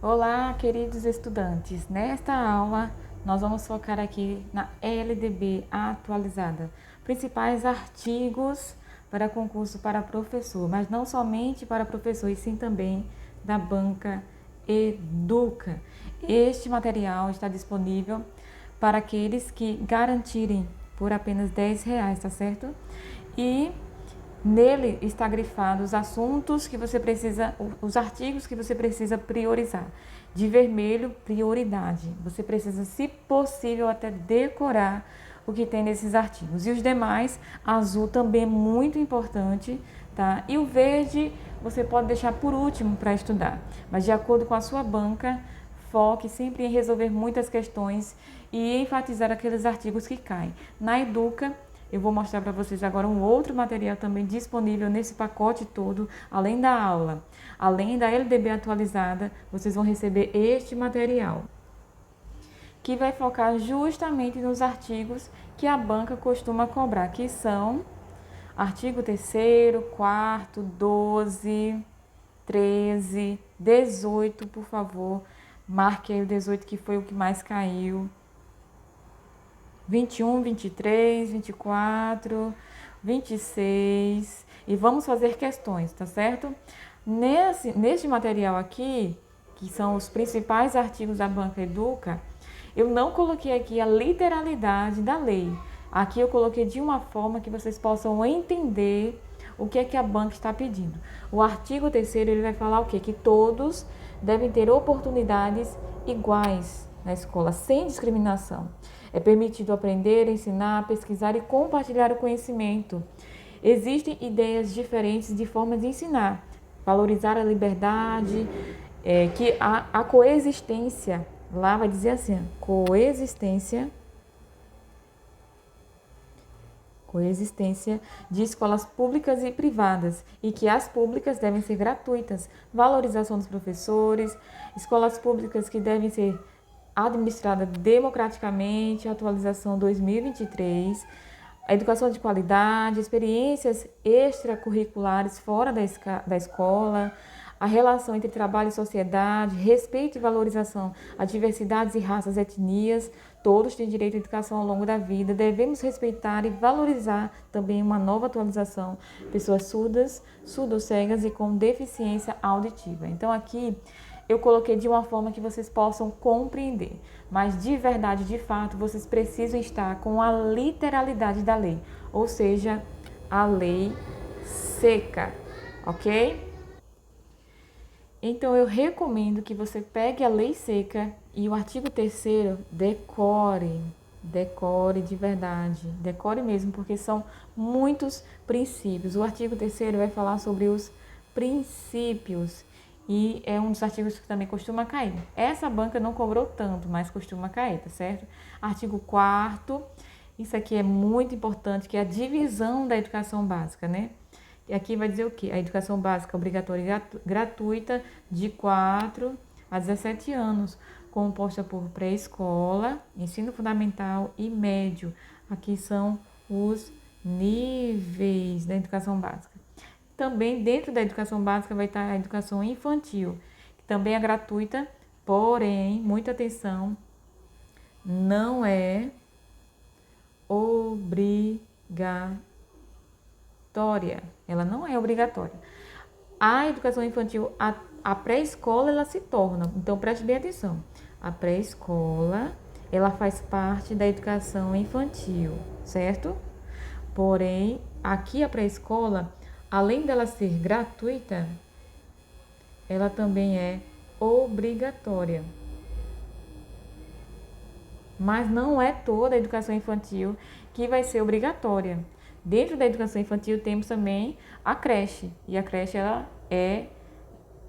Olá, queridos estudantes. Nesta aula, nós vamos focar aqui na LDB atualizada. Principais artigos para concurso para professor, mas não somente para professor, e sim também da banca Educa. Este material está disponível para aqueles que garantirem por apenas R$ 10, tá certo? E nele está grifado os assuntos que você precisa, os artigos que você precisa priorizar. De vermelho, prioridade. Você precisa, se possível, até decorar o que tem nesses artigos. E os demais, azul também é muito importante, tá? E o verde você pode deixar por último para estudar. Mas de acordo com a sua banca, foque sempre em resolver muitas questões e enfatizar aqueles artigos que caem. Na Educa, eu vou mostrar para vocês agora um outro material também disponível nesse pacote todo, além da aula. Além da LDB atualizada, vocês vão receber este material, que vai focar justamente nos artigos que a banca costuma cobrar, que são artigo 3º, 4º, 12, 13, 18, por favor. Marque aí o 18, que foi o que mais caiu. 21, 23, 24, 26 e vamos fazer questões, tá certo? Neste material aqui, que são os principais artigos da Banca Educa, eu não coloquei aqui a literalidade da lei. Aqui eu coloquei de uma forma que vocês possam entender o que é que a banca está pedindo. O artigo 3º, ele vai falar o quê? Que todos devem ter oportunidades iguais na escola, sem discriminação. É permitido aprender, ensinar, pesquisar e compartilhar o conhecimento. Existem ideias diferentes de formas de ensinar. Valorizar a liberdade, que a coexistência, lá vai dizer assim, coexistência de escolas públicas e privadas, e que as públicas devem ser gratuitas, valorização dos professores, escolas públicas que devem ser administrada democraticamente, atualização 2023, a educação de qualidade, experiências extracurriculares fora da escola, a relação entre trabalho e sociedade, respeito e valorização a diversidades e raças, etnias, todos têm direito à educação ao longo da vida, devemos respeitar e valorizar também uma nova atualização, pessoas surdas, surdo-cegas e com deficiência auditiva. Então aqui eu coloquei de uma forma que vocês possam compreender, mas de verdade, de fato, vocês precisam estar com a literalidade da lei, ou seja, a lei seca, ok? Então eu recomendo que você pegue a lei seca e o artigo 3º decore de verdade, decore mesmo, porque são muitos princípios. O artigo 3º vai falar sobre os princípios e é um dos artigos que também costuma cair. Essa banca não cobrou tanto, mas costuma cair, tá certo? Artigo 4º, isso aqui é muito importante, que é a divisão da educação básica, né? E aqui vai dizer o quê? A educação básica obrigatória e gratuita de 4 a 17 anos, composta por pré-escola, ensino fundamental e médio. Aqui são os níveis da educação básica. Também dentro da educação básica vai estar a educação infantil, que também é gratuita, porém, muita atenção, não é obrigatória. Ela não é obrigatória. A educação infantil, a pré-escola, ela se torna, então preste bem atenção. A pré-escola, ela faz parte da educação infantil, certo? Porém, aqui a pré-escola, além dela ser gratuita, ela também é obrigatória. Mas não é toda a educação infantil que vai ser obrigatória. Dentro da educação infantil temos também a creche. E a creche ela é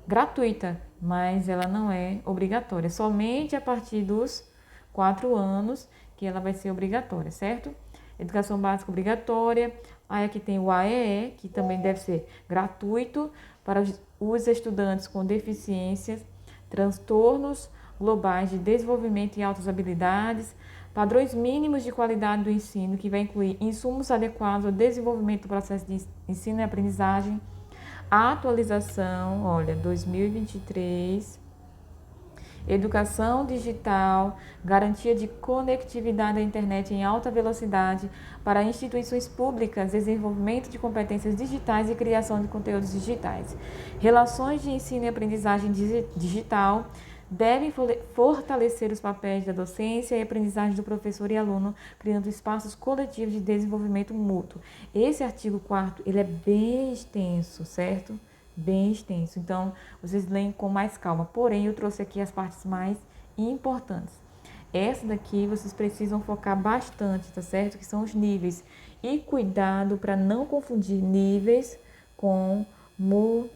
gratuita, mas ela não é obrigatória. Somente a partir dos 4 anos que ela vai ser obrigatória, certo? Educação básica obrigatória. Aí aqui tem o AEE, que também deve ser gratuito para os estudantes com deficiências, transtornos globais de desenvolvimento e altas habilidades, padrões mínimos de qualidade do ensino, que vai incluir insumos adequados ao desenvolvimento do processo de ensino e aprendizagem, a atualização, olha, 2023, educação digital, garantia de conectividade à internet em alta velocidade para instituições públicas, desenvolvimento de competências digitais e criação de conteúdos digitais. Relações de ensino e aprendizagem digital devem fortalecer os papéis da docência e aprendizagem do professor e aluno, criando espaços coletivos de desenvolvimento mútuo. Esse artigo 4º, ele é bem extenso, certo? Bem extenso. Então, vocês leem com mais calma. Porém, eu trouxe aqui as partes mais importantes. Essa daqui vocês precisam focar bastante, tá certo? Que são os níveis. E cuidado para não confundir níveis com modalidade.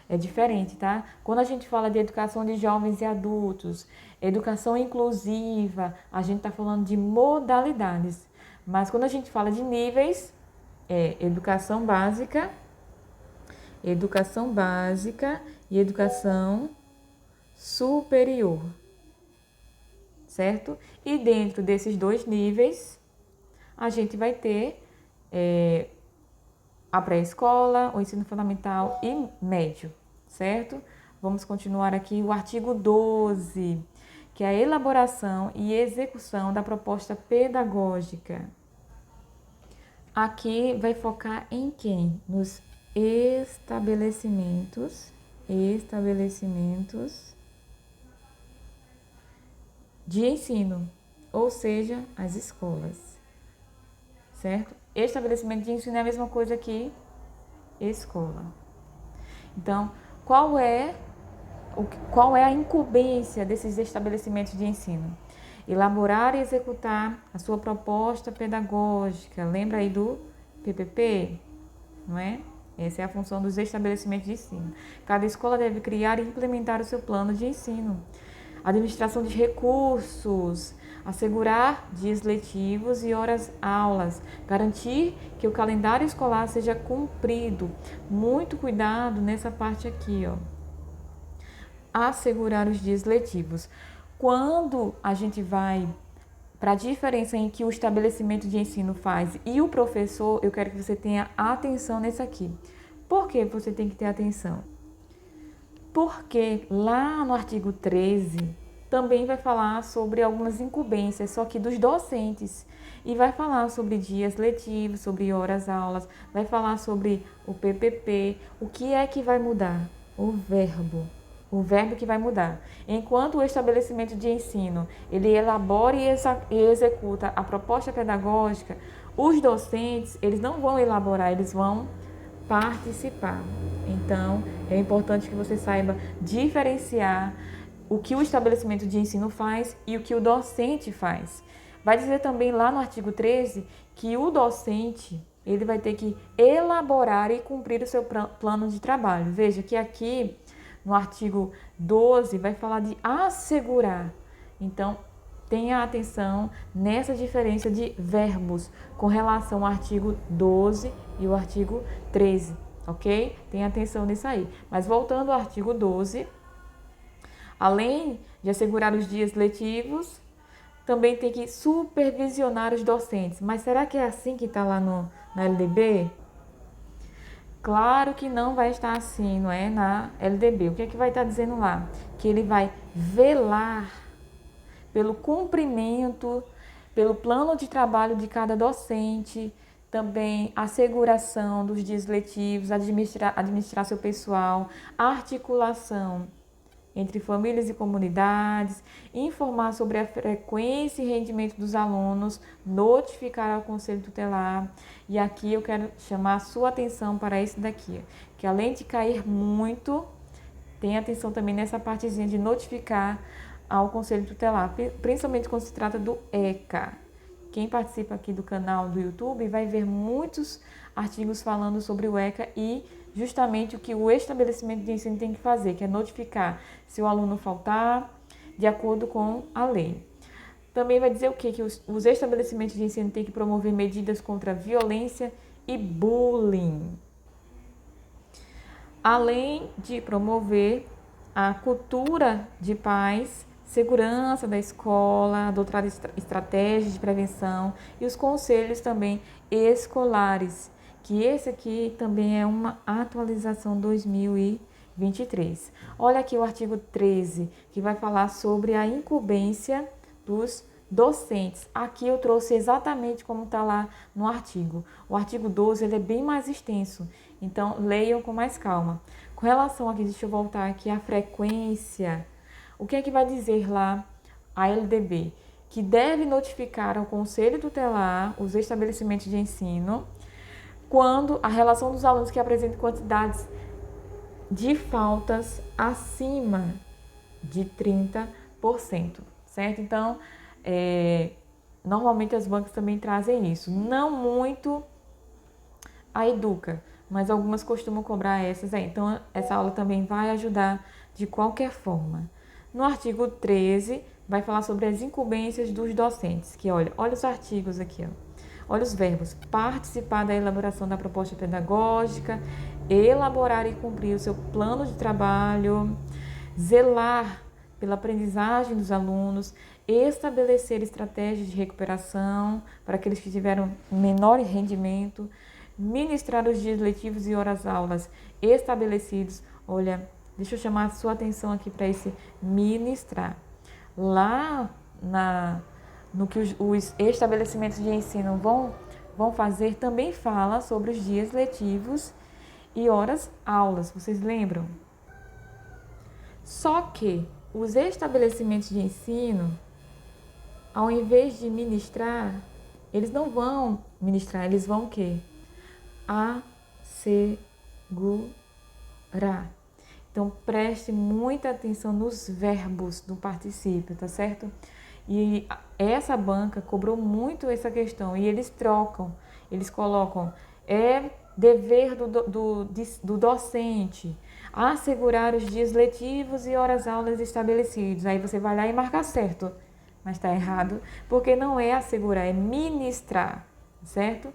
É diferente, tá? Quando a gente fala de educação de jovens e adultos, educação inclusiva, a gente está falando de modalidades. Mas quando a gente fala de níveis, é educação básica e educação superior, certo? E dentro desses dois níveis, a gente vai ter a pré-escola, o ensino fundamental e médio, certo? Vamos continuar aqui o artigo 12, que é a elaboração e execução da proposta pedagógica. Aqui vai focar em quem? Nos estabelecimentos de ensino, ou seja, as escolas, certo? Estabelecimento de ensino é a mesma coisa que escola. Então, qual é a incumbência desses estabelecimentos de ensino? Elaborar e executar a sua proposta pedagógica. Lembra aí do PPP? Não é? Essa é a função dos estabelecimentos de ensino. Cada escola deve criar e implementar o seu plano de ensino. Administração de recursos, assegurar dias letivos e horas-aulas, garantir que o calendário escolar seja cumprido. Muito cuidado nessa parte aqui, ó. Assegurar os dias letivos. Quando a gente vai para a diferença em que o estabelecimento de ensino faz e o professor, eu quero que você tenha atenção nesse aqui. Por que você tem que ter atenção? Porque lá no artigo 13 também vai falar sobre algumas incumbências, só que dos docentes. E vai falar sobre dias letivos, sobre horas-aulas, vai falar sobre o PPP. O que é que vai mudar? O verbo que vai mudar. Enquanto o estabelecimento de ensino, ele elabora e executa a proposta pedagógica, os docentes, eles não vão elaborar, eles vão participar. Então, é importante que você saiba diferenciar o que o estabelecimento de ensino faz e o que o docente faz. Vai dizer também lá no artigo 13 que o docente, ele vai ter que elaborar e cumprir o seu plano de trabalho. Veja que aqui no artigo 12 vai falar de assegurar. Então, tenha atenção nessa diferença de verbos com relação ao artigo 12 e o artigo 13, ok? Tenha atenção nisso aí. Mas voltando ao artigo 12, além de assegurar os dias letivos, também tem que supervisionar os docentes. Mas será que é assim que está lá na LDB? Claro que não vai estar assim, não é? Na LDB. O que é que vai estar dizendo lá? Que ele vai velar pelo cumprimento, pelo plano de trabalho de cada docente, também a asseguração dos dias letivos, administrar seu pessoal, articulação entre famílias e comunidades, informar sobre a frequência e rendimento dos alunos, notificar ao Conselho Tutelar. E aqui eu quero chamar a sua atenção para isso daqui, que além de cair muito, tenha atenção também nessa partezinha de notificar ao Conselho Tutelar, principalmente quando se trata do ECA. Quem participa aqui do canal do YouTube vai ver muitos artigos falando sobre o ECA e justamente o que o estabelecimento de ensino tem que fazer, que é notificar se o aluno faltar de acordo com a lei. Também vai dizer o quê? Que os estabelecimentos de ensino têm que promover medidas contra a violência e bullying. Além de promover a cultura de paz, segurança da escola, adotar estratégias de prevenção e os conselhos também escolares, que esse aqui também é uma atualização 2020. 23. Olha aqui o artigo 13, que vai falar sobre a incumbência dos docentes. Aqui eu trouxe exatamente como está lá no artigo. O artigo 12 ele é bem mais extenso, então leiam com mais calma. Com relação aqui, deixa eu voltar aqui à frequência. O que é que vai dizer lá a LDB? Que deve notificar ao Conselho Tutelar os estabelecimentos de ensino quando a relação dos alunos que apresentem quantidades de faltas acima de 30%, certo? Então, normalmente as bancas também trazem isso. Não muito a Educa, mas algumas costumam cobrar essas aí. Então, essa aula também vai ajudar de qualquer forma. No artigo 13, vai falar sobre as incumbências dos docentes, que olha os artigos aqui, ó. Olha os verbos: participar da elaboração da proposta pedagógica, elaborar e cumprir o seu plano de trabalho, zelar pela aprendizagem dos alunos, estabelecer estratégias de recuperação para aqueles que tiveram menor rendimento, ministrar os dias letivos e horas-aulas estabelecidos. Olha, deixa eu chamar a sua atenção aqui para esse ministrar. Lá no que os estabelecimentos de ensino vão fazer, também fala sobre os dias letivos e horas-aulas. Vocês lembram? Só que os estabelecimentos de ensino, ao invés de ministrar, eles não vão ministrar, eles vão o quê? Assegurar. Então, preste muita atenção nos verbos do particípio, tá certo? E essa banca cobrou muito essa questão e eles trocam, eles colocam, dever do docente assegurar os dias letivos e horas-aulas estabelecidos. Aí você vai lá e marca certo, mas está errado, porque não é assegurar, é ministrar, certo?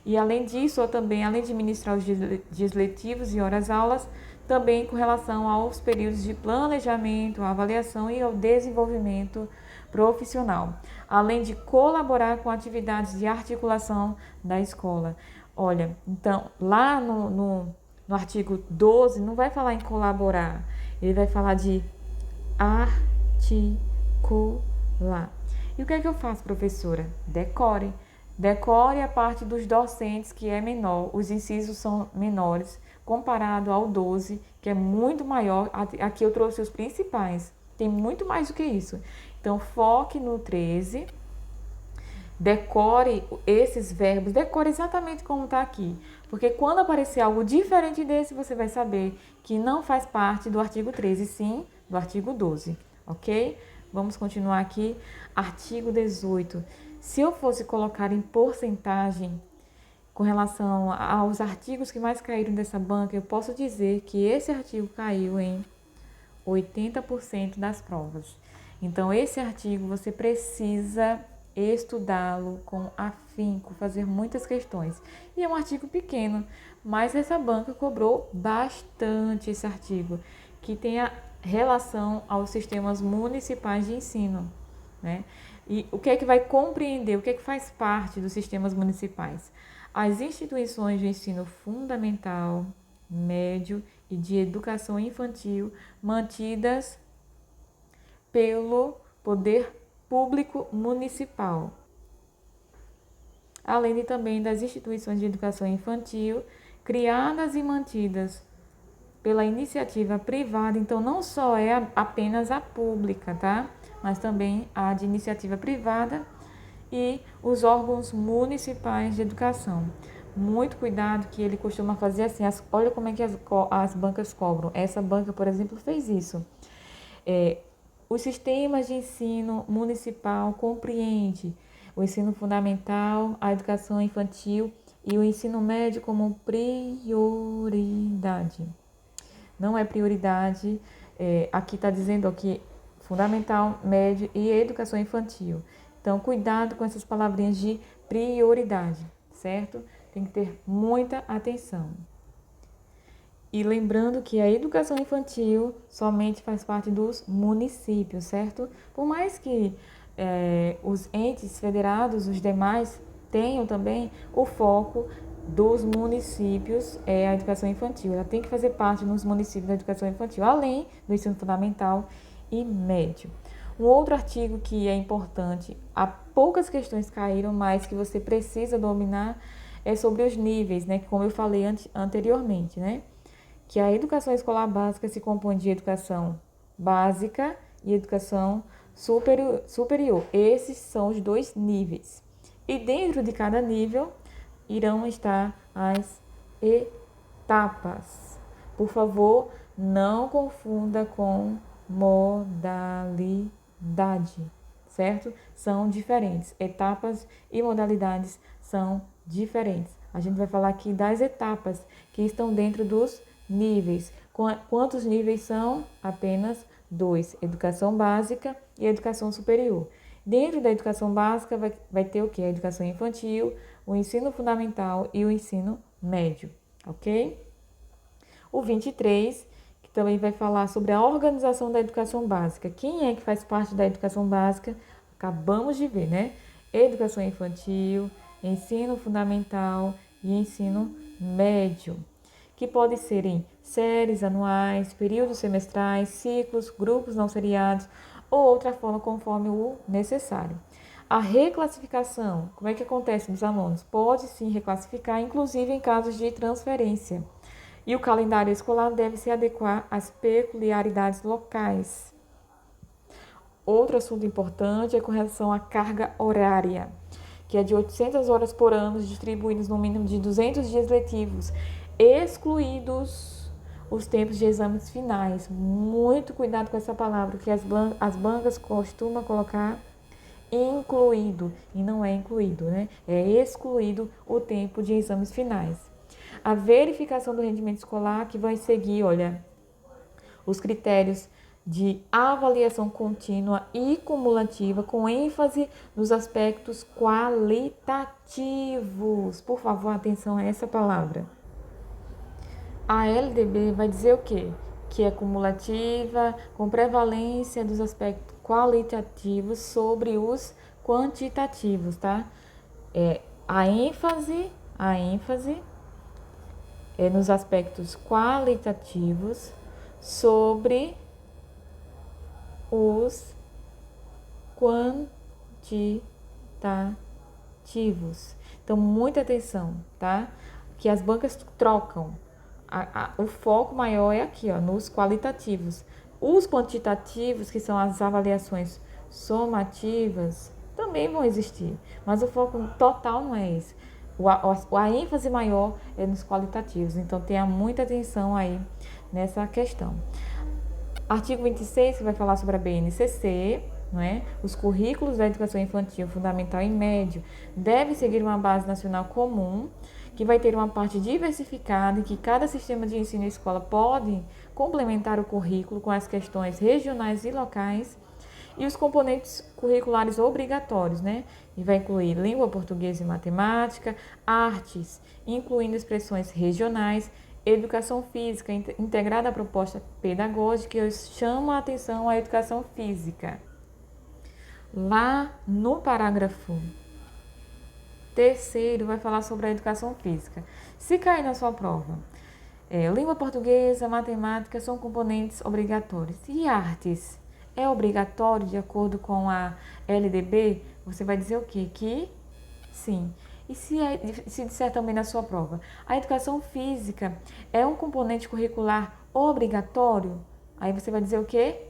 E além disso, também, além de ministrar os dias letivos e horas-aulas, também com relação aos períodos de planejamento, avaliação e ao desenvolvimento profissional, além de colaborar com atividades de articulação da escola. Olha, então, lá no artigo 12, não vai falar em colaborar, ele vai falar de articular. E o que é que eu faço, professora? Decore. Decore a parte dos docentes, que é menor, os incisos são menores, comparado ao 12, que é muito maior. Aqui eu trouxe os principais, tem muito mais do que isso. Então, foque no 13, decore esses verbos, decore exatamente como está aqui. Porque quando aparecer algo diferente desse, você vai saber que não faz parte do artigo 13, sim do artigo 12, ok? Vamos continuar aqui. Artigo 18. Se eu fosse colocar em porcentagem com relação aos artigos que mais caíram dessa banca, eu posso dizer que esse artigo caiu em 80% das provas. Então, esse artigo você precisa estudá-lo com afinco, fazer muitas questões. E é um artigo pequeno, mas essa banca cobrou bastante esse artigo, que tem a relação aos sistemas municipais de ensino, né? E o que é que vai compreender, o que é que faz parte dos sistemas municipais? As instituições de ensino fundamental, médio e de educação infantil mantidas pelo poder público municipal, além de também das instituições de educação infantil criadas e mantidas pela iniciativa privada. Então, não só é apenas a pública, tá? Mas também a de iniciativa privada e os órgãos municipais de educação. Muito cuidado, que ele costuma fazer assim, olha como é que as bancas cobram. Essa banca, por exemplo, fez isso. Os sistemas de ensino municipal compreende o ensino fundamental, a educação infantil e o ensino médio como prioridade. Não é prioridade, aqui está dizendo aqui fundamental, médio e educação infantil. Então, cuidado com essas palavrinhas de prioridade, certo? Tem que ter muita atenção. E lembrando que a educação infantil somente faz parte dos municípios, certo? Por mais que os entes federados, os demais, tenham também, o foco dos municípios é a educação infantil. Ela tem que fazer parte nos municípios da educação infantil, além do ensino fundamental e médio. Um outro artigo que é importante, há poucas questões caíram, mas que você precisa dominar, é sobre os níveis, né? Como eu falei anteriormente, né? Que a educação escolar básica se compõe de educação básica e educação superior. Esses são os dois níveis. E dentro de cada nível irão estar as etapas. Por favor, não confunda com modalidade, certo? São diferentes. Etapas e modalidades são diferentes. A gente vai falar aqui das etapas que estão dentro dos níveis. Quantos níveis são? Apenas 2. Educação básica e educação superior. Dentro da educação básica vai ter o quê? A educação infantil, o ensino fundamental e o ensino médio, ok? O 23, que também vai falar sobre a organização da educação básica. Quem é que faz parte da educação básica? Acabamos de ver, né? Educação infantil, ensino fundamental e ensino médio, que podem ser em séries anuais, períodos semestrais, ciclos, grupos não seriados ou outra forma conforme o necessário. A reclassificação, como é que acontece nos alunos? Pode sim reclassificar, inclusive em casos de transferência. E o calendário escolar deve se adequar às peculiaridades locais. Outro assunto importante é com relação à carga horária, que é de 800 horas por ano, distribuídos no mínimo de 200 dias letivos, excluídos os tempos de exames finais. Muito cuidado com essa palavra, que as bancas costumam colocar incluído, e não é incluído, né? É excluído o tempo de exames finais. A verificação do rendimento escolar, que vai seguir, olha, os critérios de avaliação contínua e cumulativa, com ênfase nos aspectos qualitativos. Por favor, atenção a essa palavra. A LDB vai dizer o quê? Que é cumulativa, com prevalência dos aspectos qualitativos sobre os quantitativos, tá? A ênfase é nos aspectos qualitativos sobre os quantitativos. Então, muita atenção, tá? Que as bancas trocam. O foco maior é aqui, ó, nos qualitativos. Os quantitativos, que são as avaliações somativas, também vão existir, mas o foco total não é esse. A ênfase maior é nos qualitativos, então tenha muita atenção aí nessa questão. Artigo 26, que vai falar sobre a BNCC, não é? Os currículos da educação infantil, fundamental e médio devem seguir uma base nacional comum, que vai ter uma parte diversificada, em que cada sistema de ensino e escola pode complementar o currículo com as questões regionais e locais, e os componentes curriculares obrigatórios, né? E vai incluir língua portuguesa e matemática, artes, incluindo expressões regionais, educação física integrada à proposta pedagógica. Eu chamo a atenção à educação física. Lá no parágrafo 3º vai falar sobre a educação física. Se cair na sua prova, língua portuguesa, matemática são componentes obrigatórios. E artes? É obrigatório de acordo com a LDB? Você vai dizer o quê? Que sim. E se disser também na sua prova, a educação física é um componente curricular obrigatório? Aí você vai dizer o quê?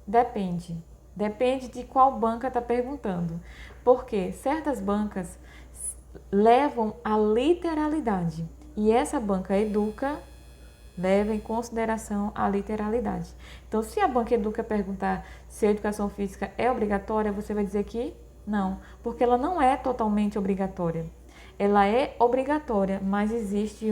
Depende. Depende de qual banca está perguntando. Porque certas bancas levam a literalidade. E essa banca Educa leva em consideração a literalidade. Então, se a banca Educa perguntar se a educação física é obrigatória, você vai dizer que não, porque ela não é totalmente obrigatória. Ela é obrigatória, mas existe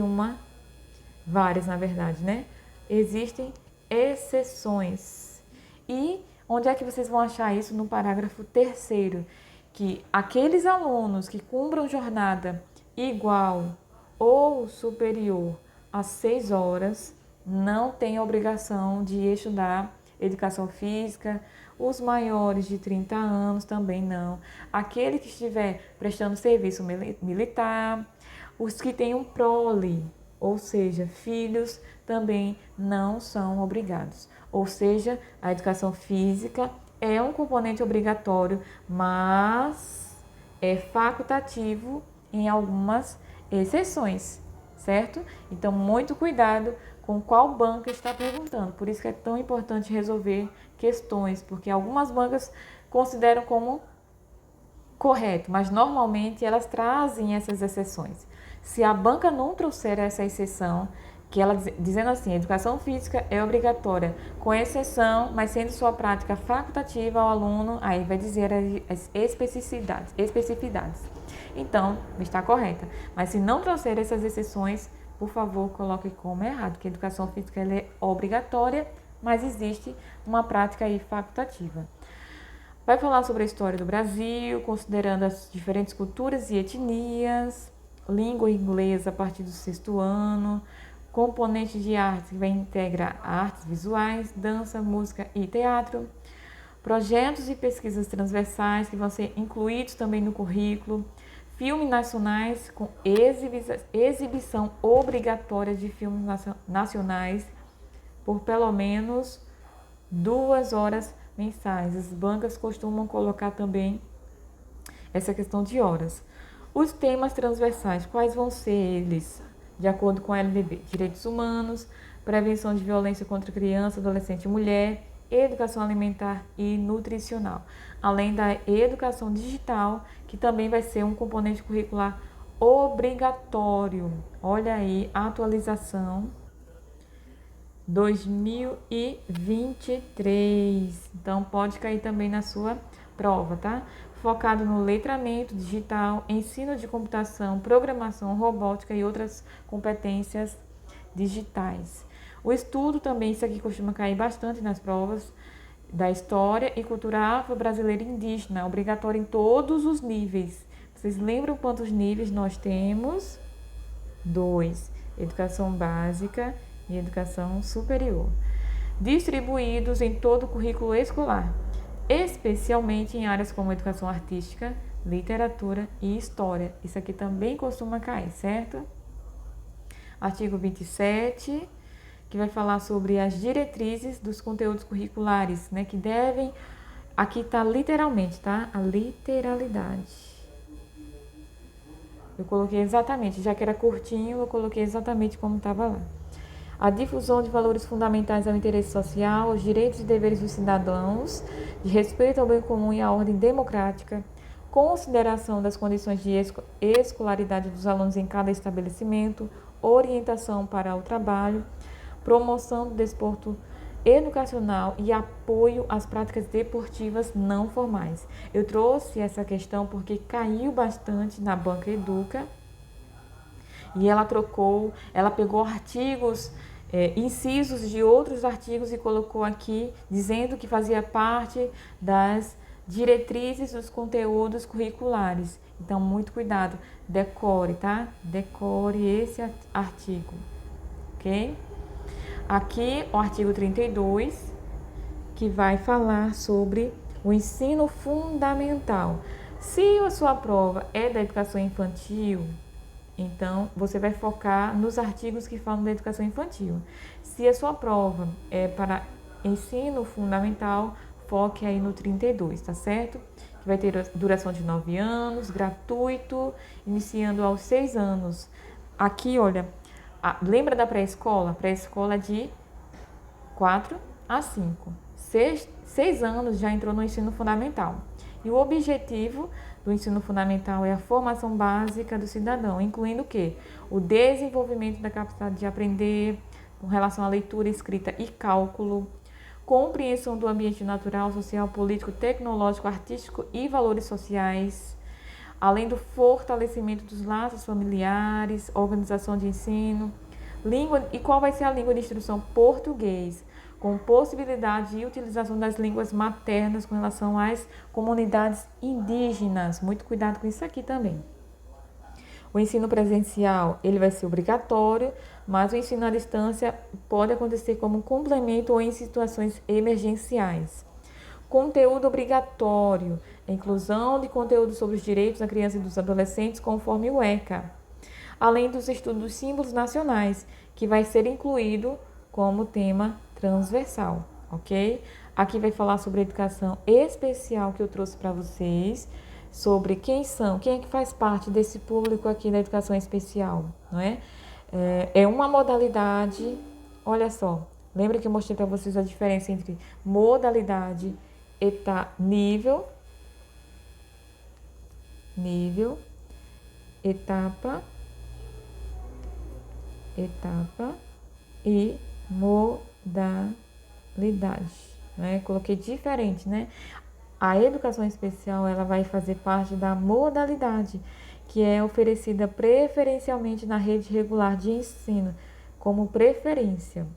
várias na verdade, né? Existem exceções. E onde é que vocês vão achar isso? No parágrafo 3º, que aqueles alunos que cumpram jornada igual ou superior a 6 horas não têm obrigação de estudar educação física. Os maiores de 30 anos também não. Aquele que estiver prestando serviço militar Os que têm um prole, ou seja, filhos, também não são obrigados. Ou seja, a educação física é um componente obrigatório, mas é facultativo em algumas exceções, certo? Então, muito cuidado com qual banca está perguntando. Por isso que é tão importante resolver questões, porque algumas bancas consideram como correto, mas normalmente elas trazem essas exceções. Se a banca não trouxer essa exceção, que ela dizendo assim, educação física é obrigatória, com exceção, mas sendo sua prática facultativa ao aluno, aí vai dizer as especificidades. Então, está correta. Mas se não trouxer essas exceções, por favor, coloque como errado, que a educação física ela é obrigatória, mas existe uma prática aí facultativa. Vai falar sobre a história do Brasil, considerando as diferentes culturas e etnias, língua inglesa a partir do 6º ano, componente de arte que vai integrar artes visuais, dança, música e teatro, projetos e pesquisas transversais que vão ser incluídos também no currículo, filmes nacionais com exibição obrigatória de filmes nacionais por pelo menos 2 horas mensais. As bancas costumam colocar também essa questão de horas. Os temas transversais, quais vão ser eles? De acordo com a LDB, direitos humanos, prevenção de violência contra criança, adolescente e mulher, educação alimentar e nutricional, além da educação digital, que também vai ser um componente curricular obrigatório. Olha aí, atualização 2023. Então, pode cair também na sua prova, tá? Focado no letramento digital, ensino de computação, programação, robótica e outras competências digitais. O estudo também, isso aqui costuma cair bastante nas provas, da história e cultura afro-brasileira e indígena, obrigatório em todos os níveis. Vocês lembram quantos níveis nós temos? 2. Educação básica e educação superior. Distribuídos em todo o currículo escolar, especialmente em áreas como educação artística, literatura e história. Isso aqui também costuma cair, certo? Artigo 27, que vai falar sobre as diretrizes dos conteúdos curriculares, né? Que devem... Aqui tá literalmente, tá? A literalidade. Eu coloquei exatamente, já que era curtinho, eu coloquei exatamente como estava lá. A difusão de valores fundamentais ao interesse social, os direitos e deveres dos cidadãos, de respeito ao bem comum e à ordem democrática, consideração das condições de escolaridade dos alunos em cada estabelecimento, orientação para o trabalho, promoção do desporto educacional e apoio às práticas deportivas não formais. Eu trouxe essa questão porque caiu bastante na Banca Educa e ela pegou artigos, incisos de outros artigos e colocou aqui dizendo que fazia parte das diretrizes dos conteúdos curriculares. Então, muito cuidado, decore, tá? Decore esse artigo, ok? Aqui, o artigo 32, que vai falar sobre o ensino fundamental. Se a sua prova é da educação infantil, então você vai focar nos artigos que falam da educação infantil. Se a sua prova é para ensino fundamental, foque aí no 32, tá certo? Que vai ter duração de 9 anos, gratuito, iniciando aos 6 anos. Aqui, olha, lembra da pré-escola? Pré-escola é de 4 a 5. 6 anos já entrou no ensino fundamental. E o objetivo do ensino fundamental é a formação básica do cidadão, incluindo o quê? O desenvolvimento da capacidade de aprender com relação à leitura, escrita e cálculo, compreensão do ambiente natural, social, político, tecnológico, artístico e valores sociais, além do fortalecimento dos laços familiares, organização de ensino, língua. E qual vai ser a língua de instrução? Português, com possibilidade de utilização das línguas maternas com relação às comunidades indígenas. Muito cuidado com isso aqui também. O ensino presencial, ele vai ser obrigatório, mas o ensino à distância pode acontecer como complemento ou em situações emergenciais. Conteúdo obrigatório, a inclusão de conteúdo sobre os direitos da criança e dos adolescentes conforme o ECA. além dos estudos dos símbolos nacionais, que vai ser incluído como tema transversal, ok? Aqui vai falar sobre a educação especial que eu trouxe para vocês, sobre quem é que faz parte desse público aqui da educação especial, não é? É uma modalidade, olha só, lembra que eu mostrei para vocês a diferença entre modalidade, nível, etapa e modalidade, né? Coloquei diferente, né? A educação especial, ela vai fazer parte da modalidade, que é oferecida preferencialmente na rede regular de ensino, como preferência.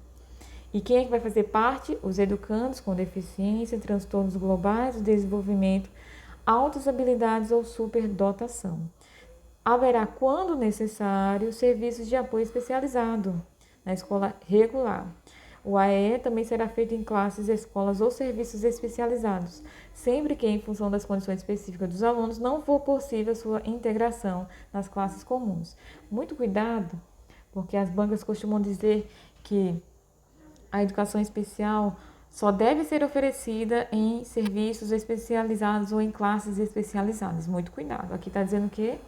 E quem é que vai fazer parte? Os educandos com deficiência, transtornos globais do desenvolvimento, altas habilidades ou superdotação. Haverá, quando necessário, serviços de apoio especializado na escola regular. O AE também será feito em classes, escolas ou serviços especializados, sempre que, em função das condições específicas dos alunos, não for possível sua integração nas classes comuns. Muito cuidado, porque as bancas costumam dizer que a educação especial só deve ser oferecida em serviços especializados ou em classes especializadas. Muito cuidado. Aqui está dizendo que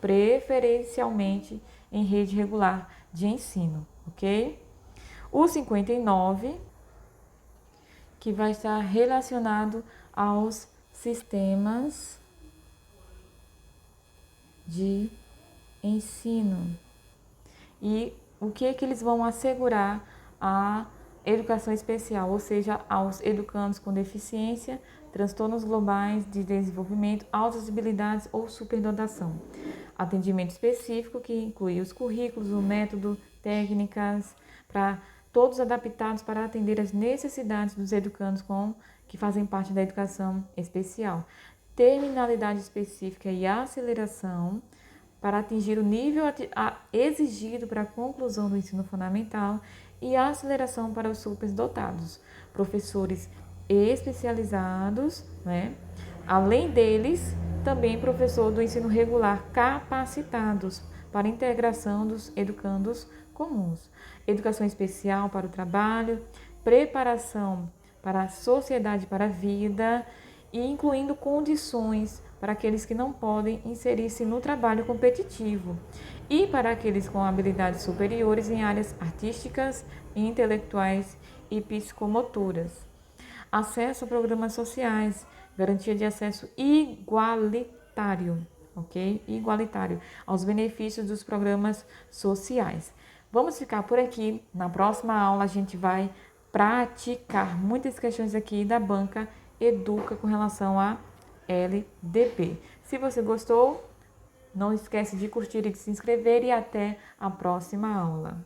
preferencialmente em rede regular de ensino, ok? O 59, que vai estar relacionado aos sistemas de ensino. E o que eles vão assegurar à educação especial, ou seja, aos educandos com deficiência, transtornos globais de desenvolvimento, altas habilidades ou superdotação. Atendimento específico que inclui os currículos, o método, técnicas, para todos adaptados para atender às necessidades dos educandos que fazem parte da educação especial. Terminalidade específica e aceleração para atingir o nível exigido para a conclusão do ensino fundamental e a aceleração para os superdotados. Professores especializados, né? Além deles, também professor do ensino regular capacitados para a integração dos educandos comuns. Educação especial para o trabalho, preparação para a sociedade, para a vida, e incluindo condições para aqueles que não podem inserir-se no trabalho competitivo e para aqueles com habilidades superiores em áreas artísticas, intelectuais e psicomotoras. Acesso a programas sociais, garantia de acesso igualitário, ok? Igualitário aos benefícios dos programas sociais. Vamos ficar por aqui. Na próxima aula a gente vai praticar muitas questões aqui da banca Educa com relação a LDB. Se você gostou, não esquece de curtir e de se inscrever e até a próxima aula.